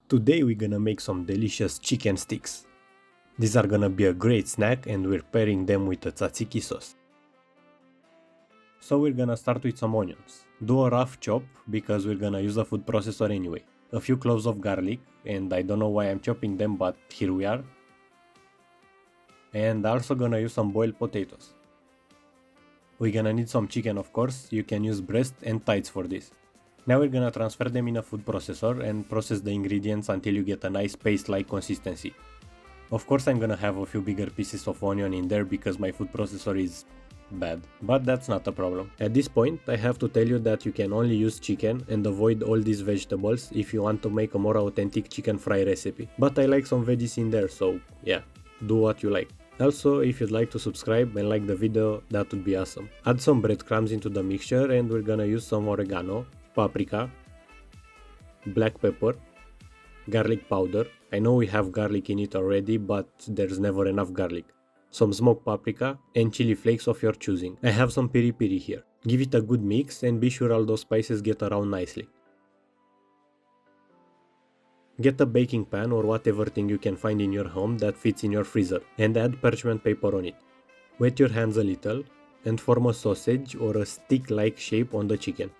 Today we're gonna make some delicious chicken sticks. These are gonna be a great snack and we're pairing them with a tzatziki sauce. So we're gonna start with some onions. Do a rough chop because we're gonna use a food processor anyway. A few cloves of garlic, and I don't know why I'm chopping them, but here we are. And also gonna use some boiled potatoes. We're gonna need some chicken, of course. You can use breast and thighs for this. Now we're gonna transfer them in a food processor and process the ingredients until you get a nice paste-like consistency. Of course I'm gonna have a few bigger pieces of onion in there because my food processor is bad, but that's not a problem. At this point I have to tell you that you can only use chicken and avoid all these vegetables if you want to make a more authentic chicken fry recipe. But I like some veggies in there, so yeah, do what you like. Also, if you'd like to subscribe and like the video, that would be awesome. Add some breadcrumbs into the mixture and we're gonna use some oregano, paprika, black pepper, garlic powder. I know we have garlic in it already, but there's never enough garlic. Some smoked paprika and chili flakes of your choosing. I have some piri piri here. Give it a good mix and be sure all those spices get around nicely. Get a baking pan or whatever thing you can find in your home that fits in your freezer and add parchment paper on it. Wet your hands a little and form a sausage or a stick-like shape on the chicken.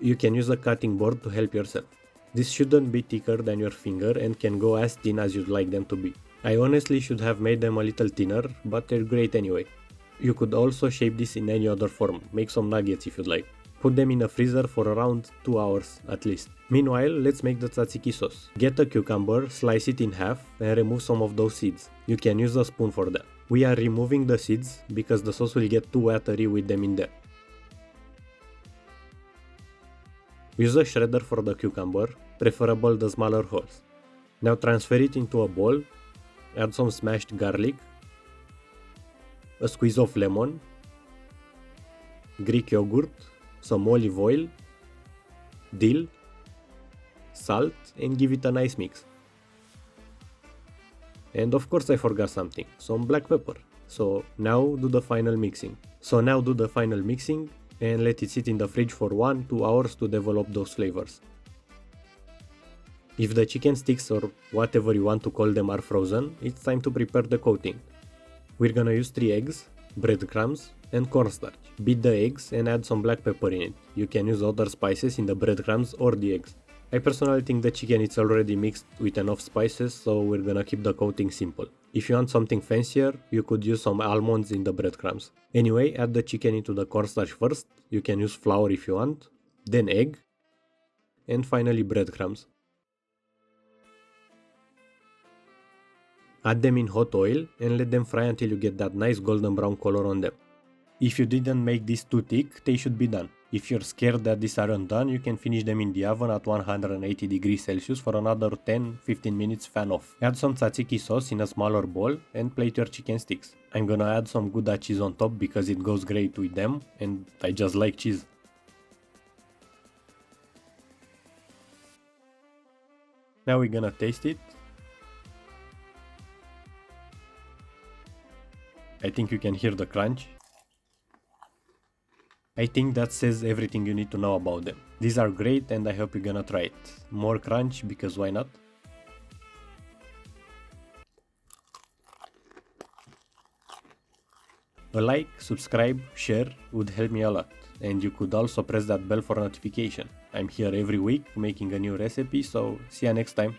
You can use a cutting board to help yourself. This shouldn't be thicker than your finger and can go as thin as you'd like them to be. I honestly should have made them a little thinner, but they're great anyway. You could also shape this in any other form, make some nuggets if you'd like. Put them in the freezer for around 2 hours at least. Meanwhile, let's make the tzatziki sauce. Get a cucumber, slice it in half and remove some of those seeds. You can use a spoon for that. We are removing the seeds because the sauce will get too watery with them in there. Use a shredder for the cucumber, preferable the smaller holes. Now transfer it into a bowl, add some smashed garlic, a squeeze of lemon, Greek yogurt, some olive oil, dill, salt, and give it a nice mix. And of course I forgot something, some black pepper. So now do the final mixing. And let it sit in the fridge for 1-2 hours to develop those flavors. If the chicken sticks or whatever you want to call them are frozen, it's time to prepare the coating. We're gonna use 3 eggs, breadcrumbs, and cornstarch. Beat the eggs and add some black pepper in it. You can use other spices in the breadcrumbs or the eggs. I personally think the chicken is already mixed with enough spices, so we're gonna keep the coating simple. If you want something fancier, you could use some almonds in the breadcrumbs. Anyway, add the chicken into the cornstarch first. You can use flour if you want, then egg, and finally breadcrumbs. Add them in hot oil and let them fry until you get that nice golden brown color on them. If you didn't make this too thick, they should be done. If you're scared that these aren't done, you can finish them in the oven at 180 degrees Celsius for another 10-15 minutes fan off. Add some tzatziki sauce in a smaller bowl and plate your chicken sticks. I'm gonna add some Gouda cheese on top because it goes great with them and I just like cheese. Now we're gonna taste it. I think you can hear the crunch. I think that says everything you need to know about them. These are great and I hope you're gonna try it. More crunch because why not? A like, subscribe, share would help me a lot. And you could also press that bell for notification. I'm here every week making a new recipe, so see ya next time.